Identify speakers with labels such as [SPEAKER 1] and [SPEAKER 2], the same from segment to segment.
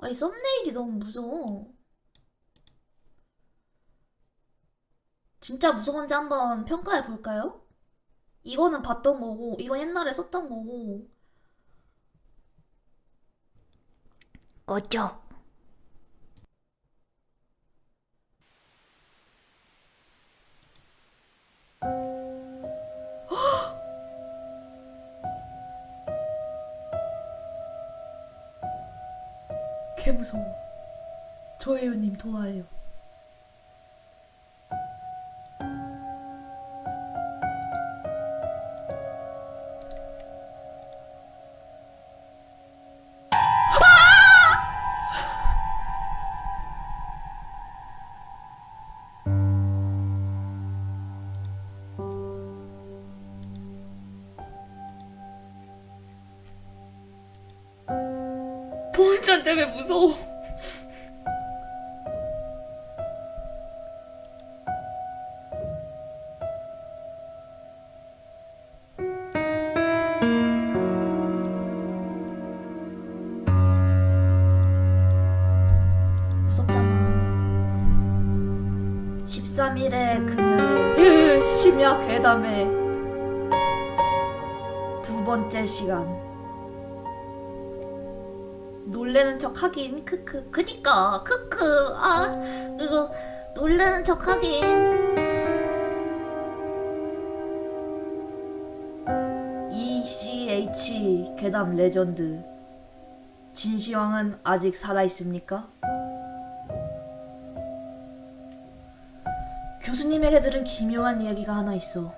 [SPEAKER 1] 아니 썸네일이 너무 무서워. 진짜 무서운지 한번 평가해 볼까요? 이거는 봤던 거고, 이건 옛날에 썼던 거고. 꺼져. 개 무서워. 저예요님 도와요. 보은짠 때문에 무서워. 무섭잖아. 13일에 금요일 심야 괴담의 두 번째 시간. 놀래는 척 하긴 크크. 그니까 크크. 아 이거 놀래는 척 하긴. ECH 괴담 레전드. 진시황은 아직 살아있습니까? 교수님에게 들은 기묘한 이야기가 하나 있어.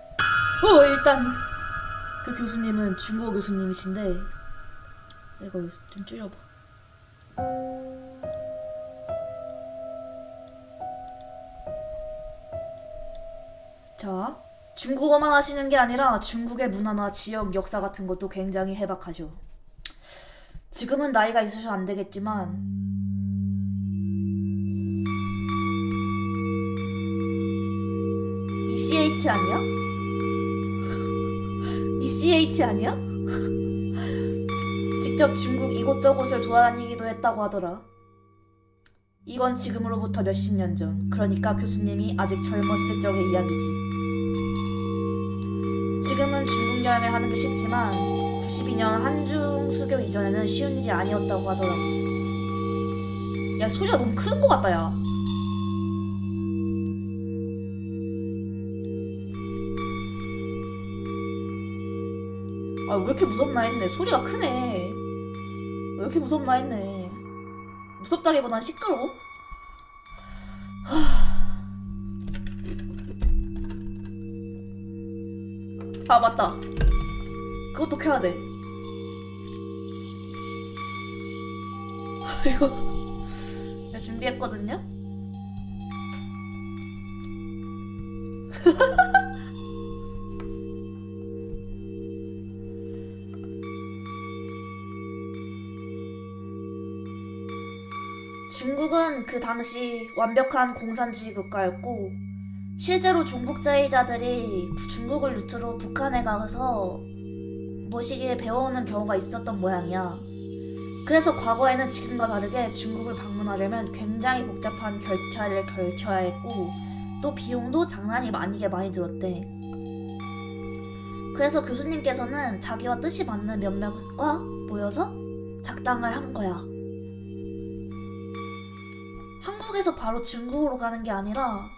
[SPEAKER 1] 일단 그 교수님은 중국어 교수님이신데, 이거 좀 줄여봐. 자, 중국어만 하시는 게 아니라 중국의 문화나 지역 역사 같은 것도 굉장히 해박하죠. 지금은 나이가 있으셔서 안 되겠지만, ECH 아니야? ECH 아니야? 직접 중국 이곳저곳을 돌아다니기도 했다고 하더라. 이건 지금으로부터 몇십 년 전, 그러니까 교수님이 아직 젊었을 적의 이야기지. 지금은 중국 여행을 하는 게 쉽지만 92년 한중 수교 이전에는 쉬운 일이 아니었다고 하더라. 야, 소리가 너무 큰 것 같다, 야. 아, 왜 이렇게 무섭나 했네. 소리가 크네. 왜 이렇게 무섭나 했네. 무섭다기보단 시끄러워. 아, 맞다. 그것도 켜야 돼. 이거 내가 준비했거든요. 중국은 그 당시 완벽한 공산주의 국가였고, 실제로 종북자의자들이 중국을 루트로 북한에 가서 모시기를 배워오는 경우가 있었던 모양이야. 그래서 과거에는 지금과 다르게 중국을 방문하려면 굉장히 복잡한 절차를 걸쳐야 했고, 또 비용도 장난이 아니게 많이 들었대. 그래서 교수님께서는 자기와 뜻이 맞는 몇몇과 모여서 작당을 한 거야. 한국에서 바로 중국으로 가는 게 아니라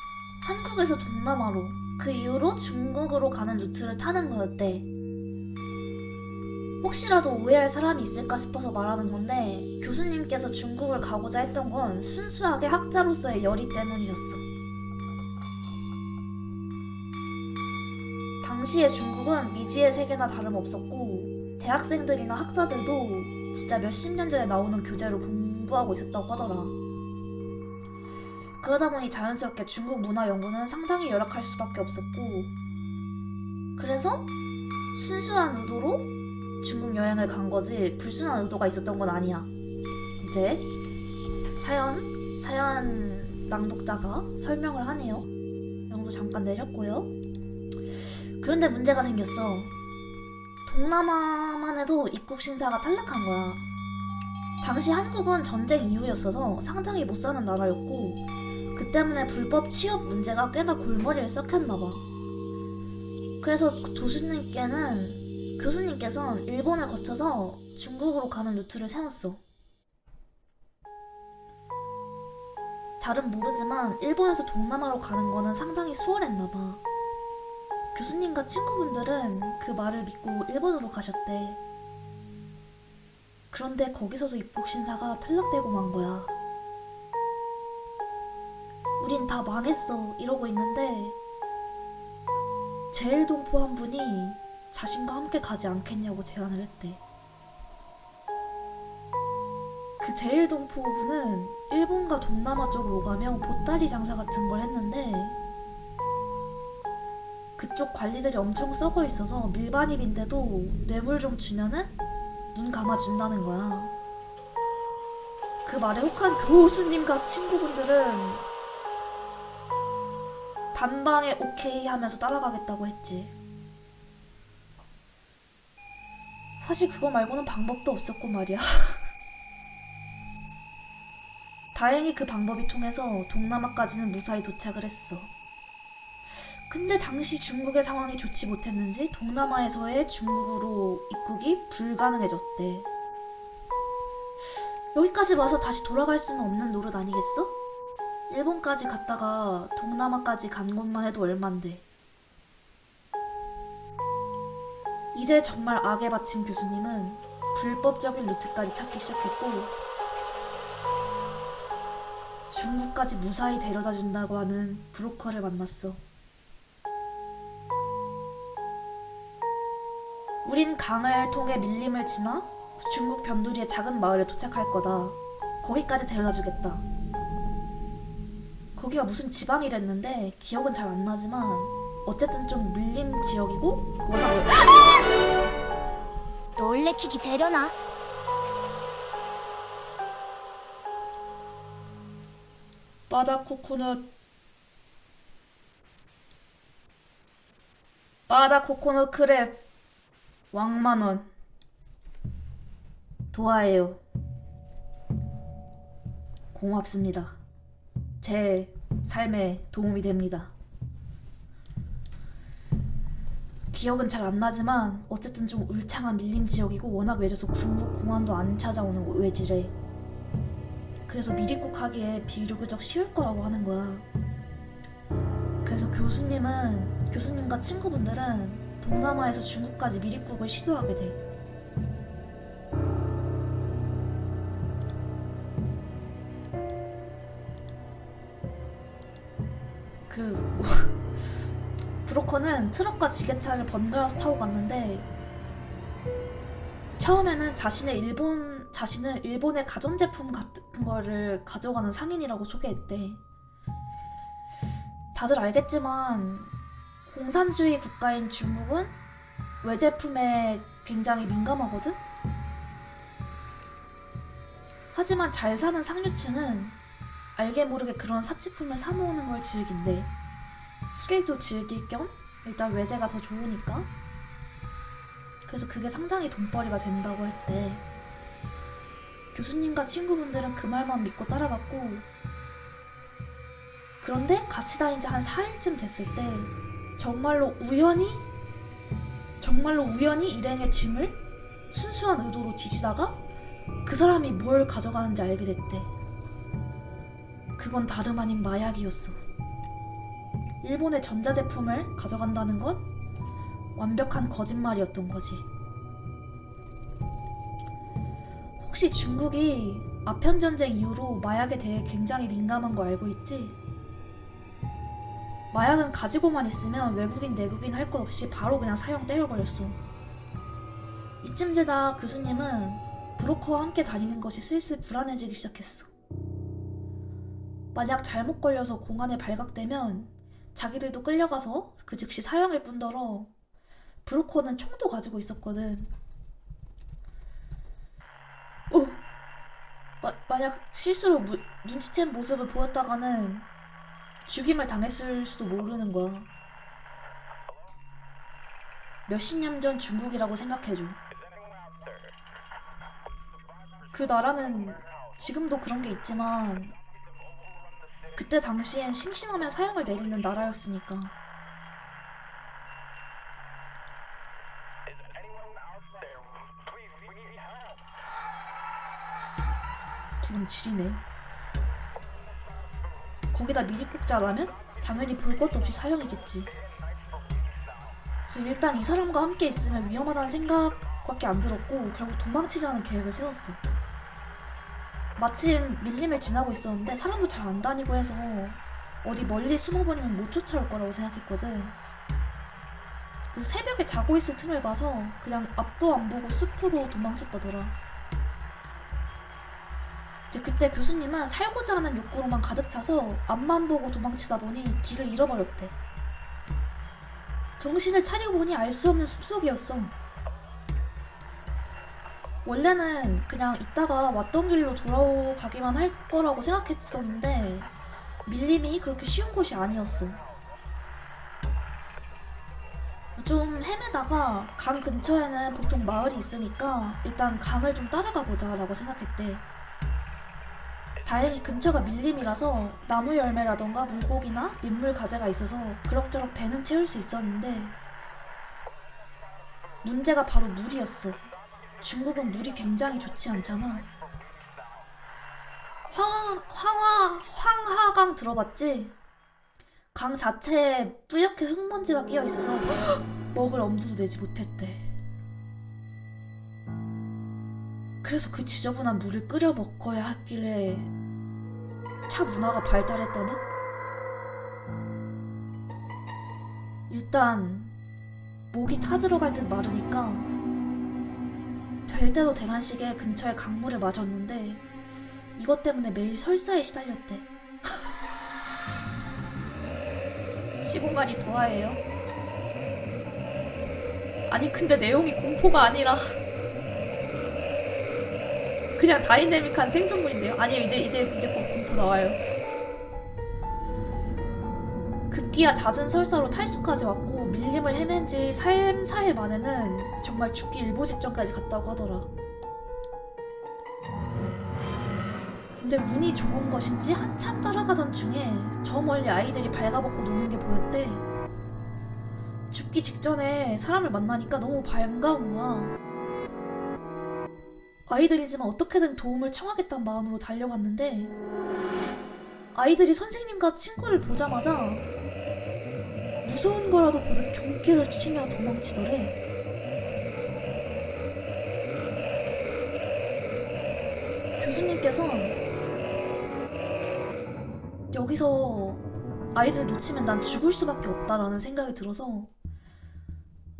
[SPEAKER 1] 한국에서 동남아로, 그 이후로 중국으로 가는 루트를 타는 거였대. 혹시라도 오해할 사람이 있을까 싶어서 말하는 건데, 교수님께서 중국을 가고자 했던 건 순수하게 학자로서의 열의 때문이었어. 당시의 중국은 미지의 세계나 다름없었고, 대학생들이나 학자들도 진짜 몇십 년 전에 나오는 교재로 공부하고 있었다고 하더라. 그러다 보니 자연스럽게 중국 문화 연구는 상당히 열악할 수밖에 없었고, 그래서 순수한 의도로 중국 여행을 간 거지 불순한 의도가 있었던 건 아니야. 이제 사연 낭독자가 설명을 하네요. 영도 잠깐 내렸고요. 그런데 문제가 생겼어. 동남아만 해도 입국 심사가 탈락한 거야. 당시 한국은 전쟁 이후였어서 상당히 못 사는 나라였고 그 때문에 불법 취업 문제가 꽤나 골머리를 썩혔나봐. 그래서 교수님께서는 일본을 거쳐서 중국으로 가는 루트를 세웠어. 잘은 모르지만 일본에서 동남아로 가는 거는 상당히 수월했나봐. 교수님과 친구분들은 그 말을 믿고 일본으로 가셨대. 그런데 거기서도 입국 신사가 탈락되고 만 거야. 우린 다 망했어 이러고 있는데 제일동포 한 분이 자신과 함께 가지 않겠냐고 제안을 했대. 그 제일동포 분은 일본과 동남아 쪽으로 오가며 보따리 장사 같은 걸 했는데 그쪽 관리들이 엄청 썩어 있어서 밀반입인데도 뇌물 좀 주면은 눈 감아준다는 거야. 그 말에 혹한 교수님과 친구분들은 단방에 오케이 하면서 따라가겠다고 했지. 사실 그거 말고는 방법도 없었고 말이야. 다행히 그 방법이 통해서 동남아까지는 무사히 도착을 했어. 근데 당시 중국의 상황이 좋지 못했는지 동남아에서의 중국으로 입국이 불가능해졌대. 여기까지 와서 다시 돌아갈 수는 없는 노릇 아니겠어? 일본까지 갔다가 동남아까지 간 곳만 해도 얼만데. 이제 정말 악에 바친 교수님은 불법적인 루트까지 찾기 시작했고 중국까지 무사히 데려다 준다고 하는 브로커를 만났어. 우린 강을 통해 밀림을 지나 중국 변두리의 작은 마을에 도착할 거다. 거기까지 데려다 주겠다. 거기가 무슨 지방이랬는데 기억은 잘 안 나지만 어쨌든 좀 밀림 지역이고 워낙
[SPEAKER 2] 롤레키기 되려나?
[SPEAKER 1] 바다 코코넛 크랩 왕만원 도와해요. 고맙습니다. 제 삶에 도움이 됩니다. 기억은 잘 안 나지만 어쨌든 좀 울창한 밀림 지역이고 워낙 외져서 중국 공안도 안 찾아오는 외지래. 그래서 미입국하기에 비교적 쉬울 거라고 하는 거야. 그래서 교수님과 친구분들은 동남아에서 중국까지 미입국을 시도하게 돼. 브로커는 트럭과 지게차를 번갈아서 타고 갔는데 처음에는 자신을 일본의 가전제품 같은 거를 가져가는 상인이라고 소개했대. 다들 알겠지만 공산주의 국가인 중국은 외제품에 굉장히 민감하거든? 하지만 잘 사는 상류층은 알게 모르게 그런 사치품을 사모으는 걸 즐긴대. 스릴도 즐길 겸 일단 외제가 더 좋으니까. 그래서 그게 상당히 돈벌이가 된다고 했대. 교수님과 친구분들은 그 말만 믿고 따라갔고 그런데 같이 다닌 지 한 4일쯤 됐을 때 정말로 우연히 일행의 짐을 순수한 의도로 뒤지다가 그 사람이 뭘 가져가는지 알게 됐대. 그건 다름 아닌 마약이었어. 일본의 전자제품을 가져간다는 건 완벽한 거짓말이었던 거지. 혹시 중국이 아편전쟁 이후로 마약에 대해 굉장히 민감한 거 알고 있지? 마약은 가지고만 있으면 외국인 내국인 할 것 없이 바로 그냥 사형 때려버렸어. 이쯤 되다 교수님은 브로커와 함께 다니는 것이 슬슬 불안해지기 시작했어. 만약 잘못 걸려서 공안에 발각되면 자기들도 끌려가서 그 즉시 사형일 뿐더러 브로커는 총도 가지고 있었거든. 만약 실수로 눈치챈 모습을 보였다가는 죽임을 당했을 수도 모르는 거야. 몇십 년 전 중국이라고 생각해줘. 그 나라는 지금도 그런 게 있지만 그때 당시엔 심심하면 사형을 내리는 나라였으니까. 부금 지리네. 거기다 미립국자라면 당연히 볼 것도 없이 사형이겠지. 그래서 일단 이 사람과 함께 있으면 위험하다는 생각밖에 안 들었고 결국 도망치자는 계획을 세웠어. 마침 밀림을 지나고 있었는데 사람도 잘 안 다니고 해서 어디 멀리 숨어버리면 못 쫓아올 거라고 생각했거든. 그래서 새벽에 자고 있을 틈을 봐서 그냥 앞도 안 보고 숲으로 도망쳤다더라. 이제 그때 교수님은 살고자 하는 욕구로만 가득 차서 앞만 보고 도망치다 보니 길을 잃어버렸대. 정신을 차리고 보니 알 수 없는 숲속이었어. 원래는 그냥 있다가 왔던 길로 돌아가기만 할 거라고 생각했었는데 밀림이 그렇게 쉬운 곳이 아니었어. 좀 헤매다가 강 근처에는 보통 마을이 있으니까 일단 강을 좀 따라가 보자 라고 생각했대. 다행히 근처가 밀림이라서 나무 열매라던가 물고기나 민물 가재가 있어서 그럭저럭 배는 채울 수 있었는데 문제가 바로 물이었어. 중국은 물이 굉장히 좋지 않잖아. 황하강 들어봤지? 강 자체에 뿌옇게 흙먼지가 끼어 있어서 먹을 엄두도 내지 못했대. 그래서 그 지저분한 물을 끓여 먹어야 했길래 차 문화가 발달했다나? 일단 목이 타들어갈 듯 마르니까 될 대로 되란 식의 근처의 강물을 마셨는데 이것 때문에 매일 설사에 시달렸대. 시공간이 도하예요? 아니 근데 내용이 공포가 아니라 그냥 다이내믹한 생존물인데요? 아니요 이제 곧 공포 나와요. 급기야 잦은 설사로 탈수까지 왔고 밀림을 헤맨 지 3, 4일 만에는 정말 죽기 일보 직전까지 갔다고 하더라. 근데 운이 좋은 것인지 한참 따라가던 중에 저 멀리 아이들이 발가벗고 노는 게 보였대. 죽기 직전에 사람을 만나니까 너무 반가운 거야. 아이들이지만 어떻게든 도움을 청하겠다는 마음으로 달려갔는데 아이들이 선생님과 친구를 보자마자 무서운 거라도 보듯 경기를 치며 도망치더래. 교수님께선 여기서 아이들을 놓치면 난 죽을 수밖에 없다라는 생각이 들어서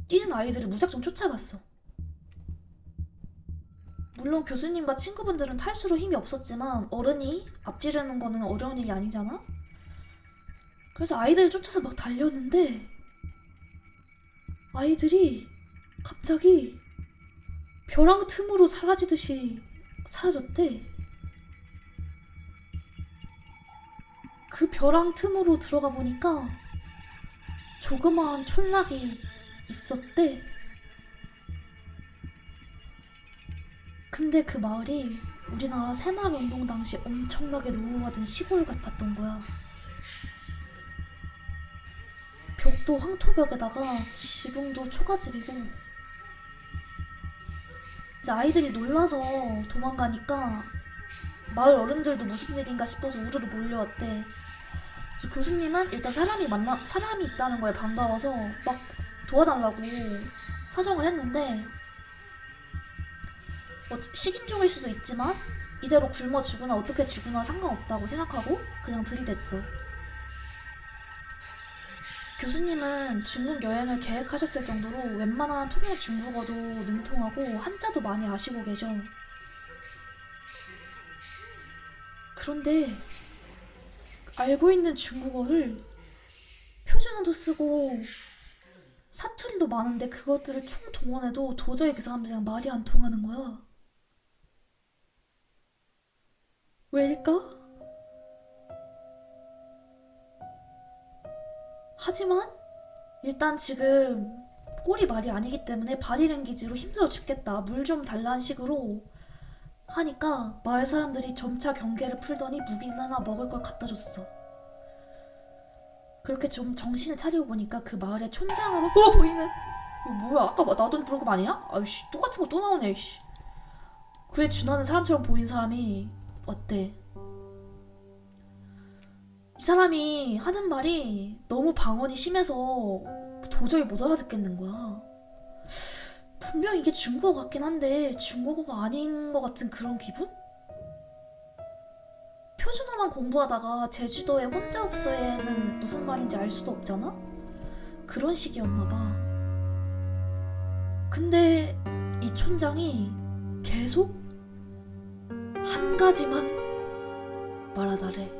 [SPEAKER 1] 뛰는 아이들을 무작정 쫓아갔어. 물론 교수님과 친구분들은 탈수로 힘이 없었지만 어른이 앞지르는 거는 어려운 일이 아니잖아? 그래서 아이들을 쫓아서 막 달렸는데 아이들이 갑자기 벼랑 틈으로 사라지듯이 사라졌대. 그 벼랑 틈으로 들어가 보니까 조그마한 촌락이 있었대. 근데 그 마을이 우리나라 새마을운동 당시 엄청나게 노후화된 시골 같았던 거야. 벽도 황토벽에다가 지붕도 초가집이고. 이제 아이들이 놀라서 도망가니까 마을 어른들도 무슨 일인가 싶어서 우르르 몰려왔대. 그래서 교수님은 일단 사람이 있다는 거에 반가워서 막 도와달라고 사정을 했는데 식인종일 수도 있지만 이대로 굶어 죽으나 어떻게 죽으나 상관없다고 생각하고 그냥 들이댔어. 교수님은 중국 여행을 계획하셨을 정도로 웬만한 통역 중국어도 능통하고 한자도 많이 아시고 계셔. 그런데 알고 있는 중국어를 표준어도 쓰고 사투리도 많은데 그것들을 총동원해도 도저히 그 사람들이랑 말이 안 통하는 거야. 왜일까? 하지만 일단 지금 꼴이 말이 아니기 때문에 바리랭귀지로 힘들어 죽겠다, 물 좀 달라는 식으로 하니까 마을 사람들이 점차 경계를 풀더니 무기나 먹을 걸 갖다 줬어. 그렇게 좀 정신을 차리고 보니까 그 마을의 촌장으로 보이는 뭐야 아까 나돈 부른 거 아니야? 아이씨 똑같은 거 또 나오네. 씨. 그에 준하는 사람처럼 보인 사람이 왔대. 이 사람이 하는 말이 너무 방언이 심해서 도저히 못 알아듣겠는 거야. 분명 이게 중국어 같긴 한데 중국어가 아닌 것 같은 그런 기분? 표준어만 공부하다가 제주도의 혼자업소에는 무슨 말인지 알 수도 없잖아? 그런 식이었나봐. 근데 이 촌장이 계속 한 가지만 말하더래.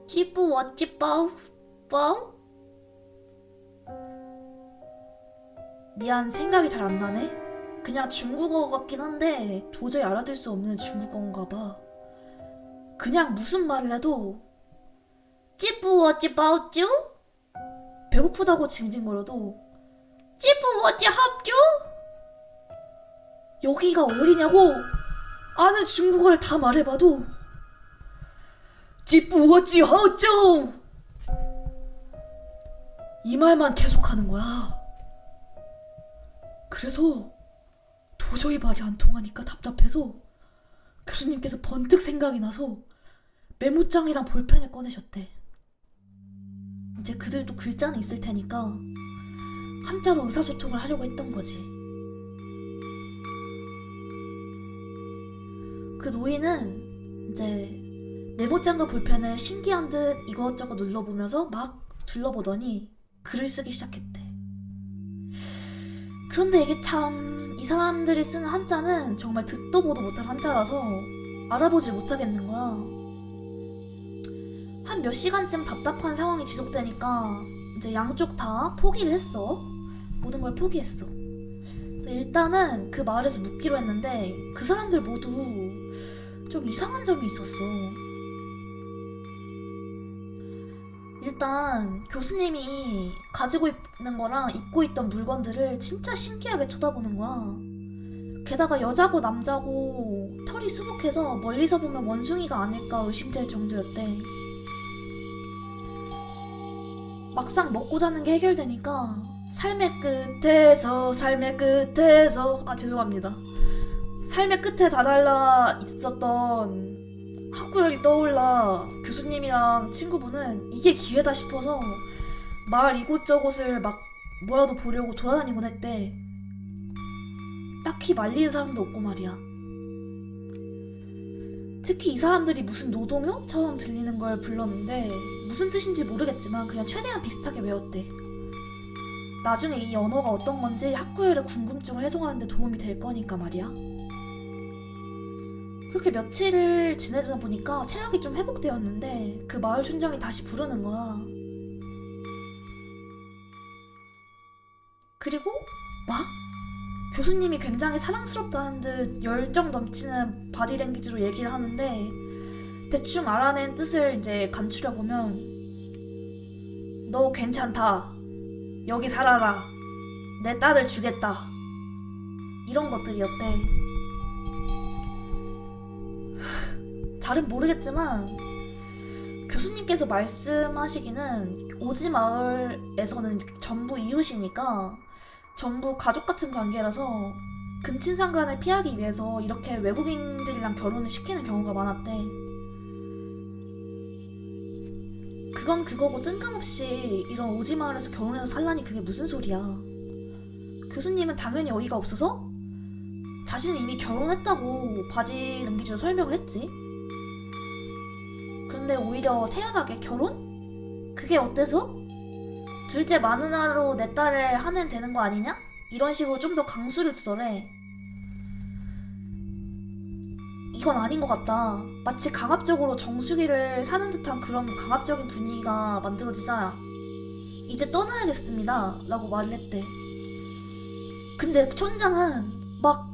[SPEAKER 1] 찌뿌 워찌 빠우 빠우? 미안 생각이 잘 안 나네. 그냥 중국어 같긴 한데 도저히 알아들 수 없는 중국어인가 봐. 그냥 무슨 말을 해도 찌뿌 워찌 빠우쭈? 배고프다고 징징거려도 찌뿌 워찌 합쭈? 여기가 어디냐고 아는 중국어를 다 말해봐도 찌뿌 워찌 하우쭈 이 말만 계속하는 거야. 그래서 도저히 말이 안 통하니까 답답해서 교수님께서 번뜩 생각이 나서 메모장이랑 볼펜을 꺼내셨대. 이제 그들도 글자는 있을 테니까 한자로 의사소통을 하려고 했던 거지. 그 노인은 이제 메모장과 볼펜을 신기한 듯 이것저것 눌러보면서 막 둘러보더니 글을 쓰기 시작했대. 그런데 이게 참 이 사람들이 쓰는 한자는 정말 듣도 보도 못한 한자라서 알아보질 못하겠는 거야. 한 몇 시간쯤 답답한 상황이 지속되니까 이제 양쪽 다 포기를 했어. 모든 걸 포기했어. 일단은 그 마을에서 묵기로 했는데 그 사람들 모두 좀 이상한 점이 있었어. 일단 교수님이 가지고 있는 거랑 입고 있던 물건들을 진짜 신기하게 쳐다보는 거야. 게다가 여자고 남자고 털이 수북해서 멀리서 보면 원숭이가 아닐까 의심될 정도였대. 막상 먹고 자는 게 해결되니까 삶의 끝에서 죄송합니다. 삶의 끝에 다달라 있었던 학구열이 떠올라 교수님이랑 친구분은 이게 기회다 싶어서 마을 이곳저곳을 막 뭐라도 보려고 돌아다니곤 했대. 딱히 말리는 사람도 없고 말이야. 특히 이 사람들이 무슨 노동요처럼 들리는 걸 불렀는데 무슨 뜻인지 모르겠지만 그냥 최대한 비슷하게 외웠대. 나중에 이 언어가 어떤 건지 학구열의 궁금증을 해소하는 데 도움이 될 거니까 말이야. 그렇게 며칠을 지내다 보니까 체력이 좀 회복되었는데 그 마을 촌장이 다시 부르는 거야. 그리고 막 교수님이 굉장히 사랑스럽다는 듯 열정 넘치는 바디랭귀지로 얘기를 하는데 대충 알아낸 뜻을 이제 간추려보면 너 괜찮다. 여기 살아라. 내 딸을 주겠다. 이런 것들이었대. 잘은 모르겠지만 교수님께서 말씀하시기는 오지 마을에서는 전부 이웃이니까 전부 가족 같은 관계라서 근친상간을 피하기 위해서 이렇게 외국인들이랑 결혼을 시키는 경우가 많았대. 그건 그거고 뜬금없이 이런 오지 마을에서 결혼해서 살라니 그게 무슨 소리야. 교수님은 당연히 어이가 없어서 자신은 이미 결혼했다고 바디랭귀지로 설명을 했지. 그런데 오히려 태연하게 결혼? 그게 어때서? 둘째 마누라로 내 딸을 하면 되는 거 아니냐? 이런 식으로 좀 더 강수를 두더래. 이건 아닌 것 같다. 마치 강압적으로 정수기를 사는 듯한 그런 강압적인 분위기가 만들어지자 이제 떠나야겠습니다 라고 말을 했대. 근데 촌장은 막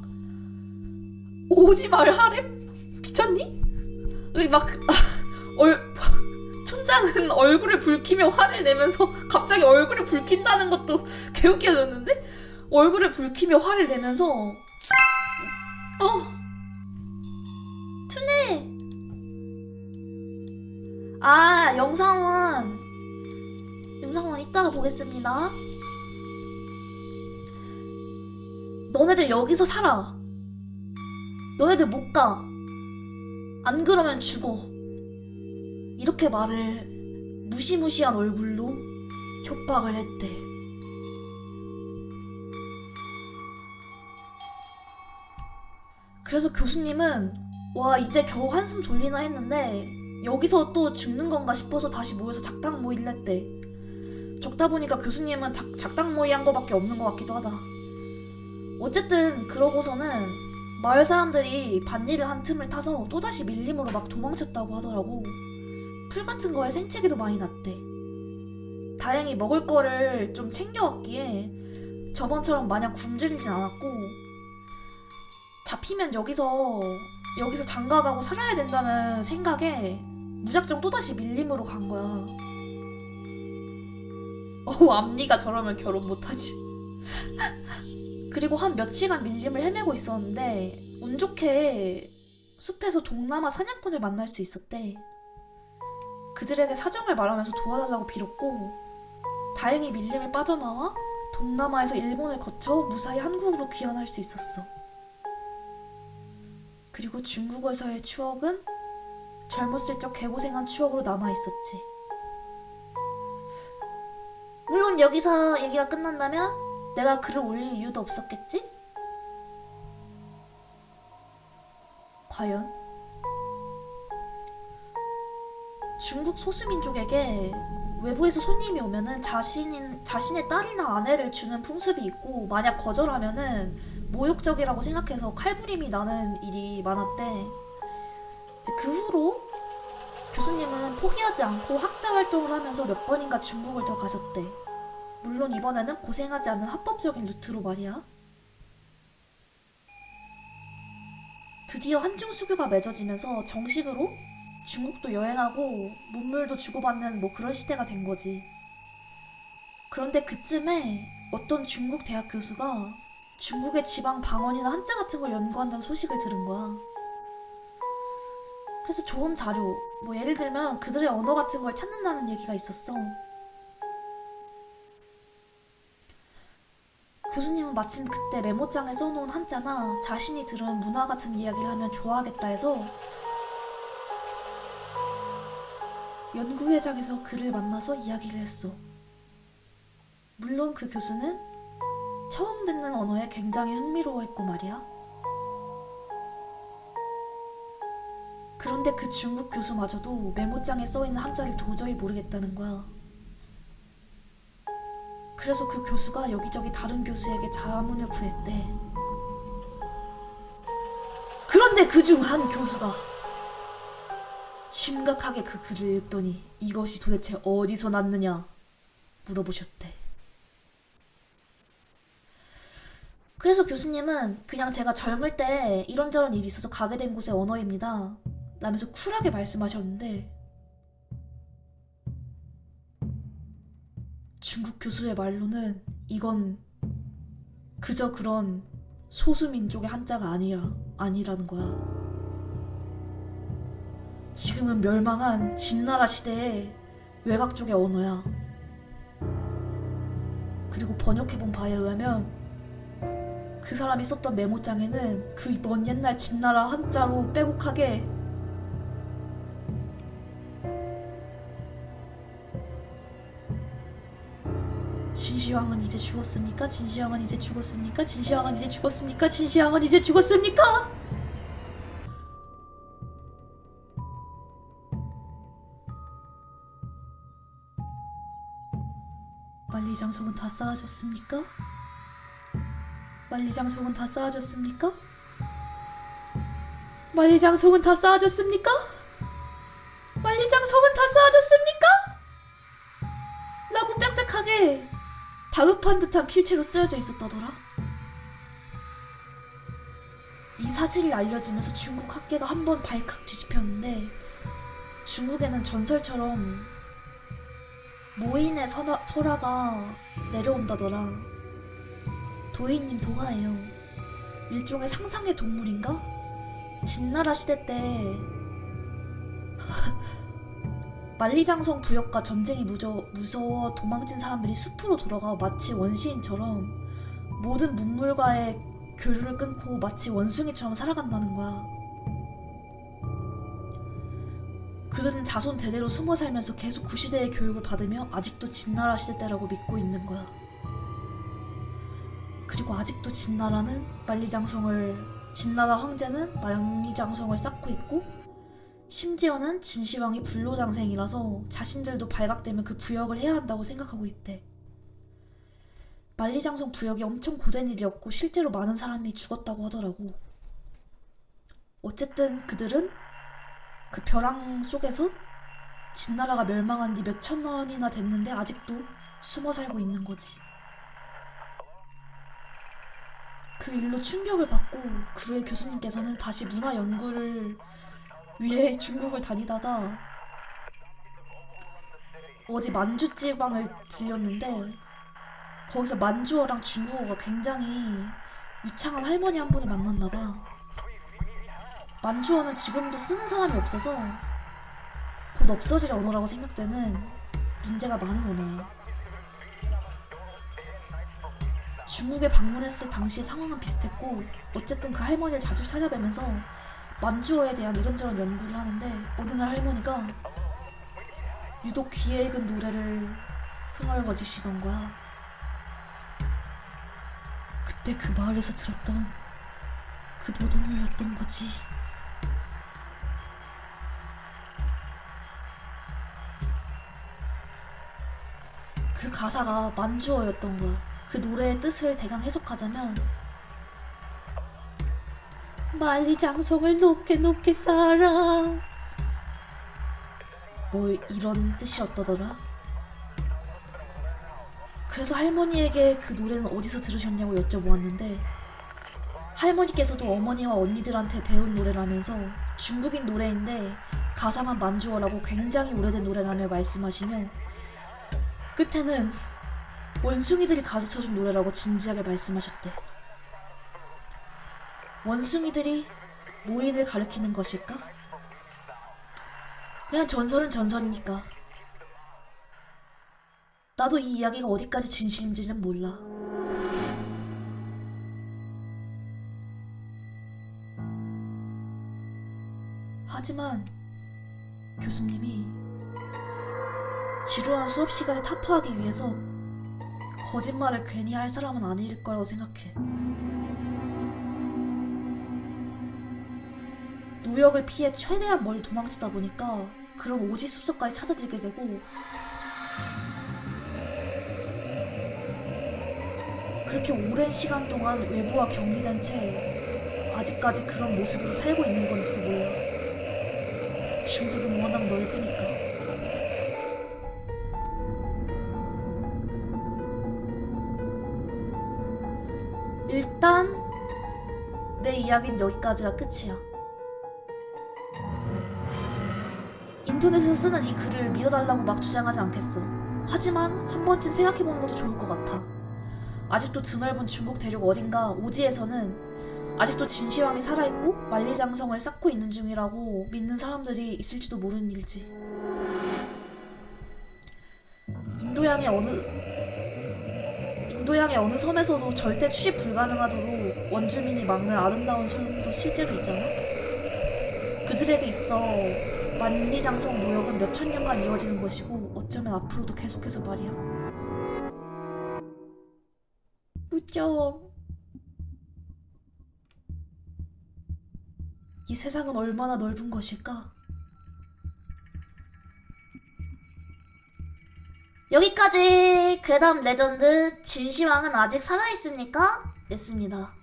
[SPEAKER 1] 오지 말 하렘? 미쳤니? 촌장은 얼굴에 불 켜며 화를 내면서 갑자기 얼굴에 불 킨다는 것도 개웃겨졌는데? 얼굴을 붉히며 화를 내면서 투네! 아, 영상원 이따가 보겠습니다. 너네들 여기서 살아. 너네들 못 가. 안 그러면 죽어. 이렇게 말을 무시무시한 얼굴로 협박을 했대. 그래서 교수님은 와, 이제 겨우 한숨 돌리나 했는데 여기서 또 죽는 건가 싶어서 다시 모여서 작당 모의를 했대. 적다 보니까 교수님은 작당 모의 한 거밖에 없는 것 같기도 하다. 어쨌든 그러고서는 마을 사람들이 밭일을 한 틈을 타서 또다시 밀림으로 막 도망쳤다고 하더라고. 풀 같은 거에 생채기도 많이 났대. 다행히 먹을 거를 좀 챙겨왔기에 저번처럼 마냥 굶주리진 않았고, 잡히면 여기서 장가가고 살아야 된다는 생각에 무작정 또다시 밀림으로 간 거야. 앞니가 저러면 결혼 못하지. 그리고 한 몇 시간 밀림을 헤매고 있었는데 운 좋게 숲에서 동남아 사냥꾼을 만날 수 있었대. 그들에게 사정을 말하면서 도와달라고 빌었고, 다행히 밀림을 빠져나와 동남아에서 일본을 거쳐 무사히 한국으로 귀환할 수 있었어. 그리고 중국에서의 추억은 젊었을 적 개고생한 추억으로 남아있었지. 물론 여기서 얘기가 끝난다면 내가 글을 올릴 이유도 없었겠지? 과연? 중국 소수민족에게 외부에서 손님이 오면은 자신의 딸이나 아내를 주는 풍습이 있고, 만약 거절하면은 모욕적이라고 생각해서 칼부림이 나는 일이 많았대. 이제 그 후로 교수님은 포기하지 않고 학자 활동을 하면서 몇 번인가 중국을 더 가셨대. 물론 이번에는 고생하지 않는 합법적인 루트로 말이야. 드디어 한중 수교가 맺어지면서 정식으로 중국도 여행하고 문물도 주고받는 뭐 그런 시대가 된 거지. 그런데 그쯤에 어떤 중국 대학 교수가 중국의 지방 방언이나 한자 같은 걸 연구한다는 소식을 들은 거야. 그래서 좋은 자료, 뭐 예를 들면 그들의 언어 같은 걸 찾는다는 얘기가 있었어. 교수님은 마침 그때 메모장에 써놓은 한자나 자신이 들은 문화 같은 이야기를 하면 좋아하겠다 해서 연구회장에서 그를 만나서 이야기를 했어. 물론 그 교수는 처음 듣는 언어에 굉장히 흥미로워했고 말이야. 그런데 그 중국 교수마저도 메모장에 써있는 한자를 도저히 모르겠다는 거야. 그래서 그 교수가 여기저기 다른 교수에게 자문을 구했대. 그런데 그중 한 교수가 심각하게 그 글을 읽더니 이것이 도대체 어디서 났느냐 물어보셨대. 그래서 교수님은 그냥 제가 젊을 때 이런저런 일이 있어서 가게 된 곳의 언어입니다 라면서 쿨하게 말씀하셨는데, 중국 교수의 말로는 이건 그저 그런 소수민족의 한자가 아니라는 거야. 지금은 멸망한 진나라 시대의 외곽 쪽의 언어야. 그리고 번역해본 바에 의하면 그 사람이 썼던 메모장에는 그 먼 옛날 진나라 한자로 빼곡하게 진시황은 이제 죽었습니까? 진시황은 이제 죽었습니까? 진시황은 이제 죽었습니까? 진시황은 이제 죽었습니까? 만리장성은 다 쌓아졌습니까? 만리장성은 다 쌓아졌습니까? 만리장성은 다 쌓아졌습니까? 만리장성은 다 쌓아졌습니까? 라고 빽빽하게 다급한 듯한 필체로 쓰여져 있었다더라. 이 사실을 알려지면서 중국 학계가 한번 발칵 뒤집혔는데, 중국에는 전설처럼 노인의 설화가 내려온다더라. 도희님 도화예요. 일종의 상상의 동물인가? 진나라 시대 때 만리장성 부역과 전쟁이 무서워 도망친 사람들이 숲으로 돌아가 마치 원시인처럼 모든 문물과의 교류를 끊고 마치 원숭이처럼 살아간다는 거야. 그들은 자손 대대로 숨어 살면서 계속 구시대의 교육을 받으며 아직도 진나라 시대 때라고 믿고 있는 거야. 그리고 아직도 진나라 황제는 만리장성을 쌓고 있고, 심지어는 진시황이 불로장생이라서 자신들도 발각되면 그 부역을 해야 한다고 생각하고 있대. 만리장성 부역이 엄청 고된 일이었고 실제로 많은 사람이 죽었다고 하더라고. 어쨌든 그들은 그 벼랑 속에서 진나라가 멸망한 뒤 몇천 년이나 됐는데 아직도 숨어 살고 있는 거지. 그 일로 충격을 받고 그 후에 교수님께서는 다시 문화 연구를 위해 중국을 다니다가 어제 만주 지방을 들렸는데 거기서 만주어랑 중국어가 굉장히 유창한 할머니 한 분을 만났나봐. 만주어는 지금도 쓰는 사람이 없어서 곧 없어질 언어라고 생각되는 문제가 많은 언어야. 중국에 방문했을 당시의 상황은 비슷했고, 어쨌든 그 할머니를 자주 찾아뵈면서 만주어에 대한 이런저런 연구를 하는데 어느 날 할머니가 유독 귀에 익은 노래를 흥얼거리시던 거야. 그때 그 마을에서 들었던 그 노동요였던 거지. 그 가사가 만주어였던 거야. 그 노래의 뜻을 대강 해석하자면 만리장성을 높게 높게 쌓아라, 뭐 이런 뜻이었더더라. 그래서 할머니에게 그 노래는 어디서 들으셨냐고 여쭤보았는데 할머니께서도 어머니와 언니들한테 배운 노래라면서 중국인 노래인데 가사만 만주어라고 굉장히 오래된 노래라며 말씀하시며 끝에는 원숭이들이 가르쳐준 노래라고 진지하게 말씀하셨대. 원숭이들이 모인을 가리키는 것일까? 그냥 전설은 전설이니까. 나도 이 이야기가 어디까지 진실인지는 몰라. 하지만 교수님이 지루한 수업 시간을 타파하기 위해서 거짓말을 괜히 할 사람은 아닐 거라고 생각해. 노역을 피해 최대한 멀리 도망치다 보니까 그런 오지 숲속까지 찾아들게 되고, 그렇게 오랜 시간 동안 외부와 격리된 채 아직까지 그런 모습으로 살고 있는 건지도 몰라. 중국은 워낙 넓으니까. 일단 내 이야기는 여기까지가 끝이야. 인터넷에서 쓰는 이 글을 믿어달라고 막 주장하지 않겠어. 하지만 한 번쯤 생각해보는 것도 좋을 것 같아. 아직도 드넓은 중국 대륙 어딘가 오지에서는 아직도 진시황이 살아있고 만리장성을 쌓고 있는 중이라고 믿는 사람들이 있을지도 모르는 일이지. 인도양의 어느 섬에서도 절대 출입 불가능하도록 원주민이 막는 아름다운 섬도 실제로 있잖아. 그들에게 있어 만리장성 노역은 몇천 년간 이어지는 것이고 어쩌면 앞으로도 계속해서 말이야. 무서워. 이 세상은 얼마나 넓은 것일까? 여기까지 괴담 레전드 진시황은 아직 살아있습니까? 냈습니다.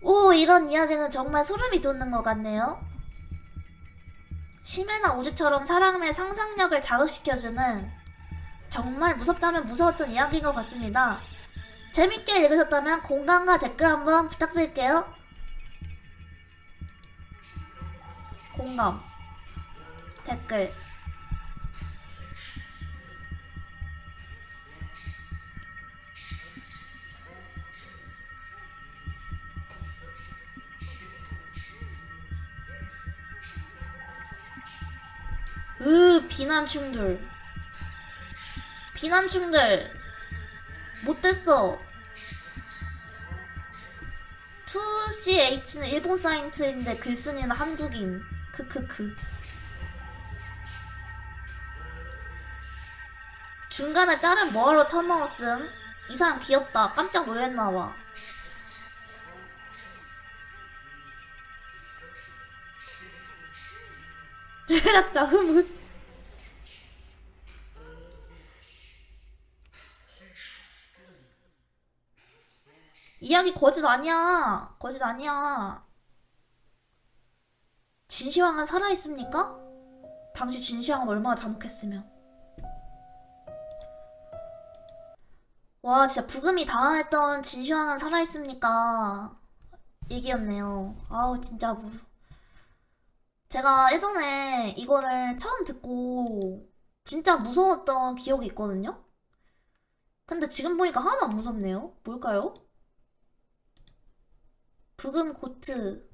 [SPEAKER 1] 오, 이런 이야기는 정말 소름이 돋는 것 같네요. 심해나 우주처럼 사람의 상상력을 자극시켜주는 정말 무섭다면 무서웠던 이야기인 것 같습니다. 재밌게 읽으셨다면 공감과 댓글 한번 부탁드릴게요. 공감, 댓글. 비난충들. 비난충들. 못됐어. 2CH는 일본 사이트인데 글쓴이는 한국인. 크크크. 중간에 짤은 뭐하러 쳐넣었음? 이 사람 귀엽다. 깜짝 놀랬나봐. 제작자 흐뭇. 이야기 거짓 아니야. 거짓 아니야. 진시황은 살아있습니까? 당시 진시황은 얼마나 잔혹했으면. 와, 진짜 부금이 당황했던 진시황은 살아있습니까? 얘기였네요. 아우, 진짜 제가 예전에 이거를 처음 듣고 진짜 무서웠던 기억이 있거든요? 근데 지금 보니까 하나도 안 무섭네요. 뭘까요? 부금 고트.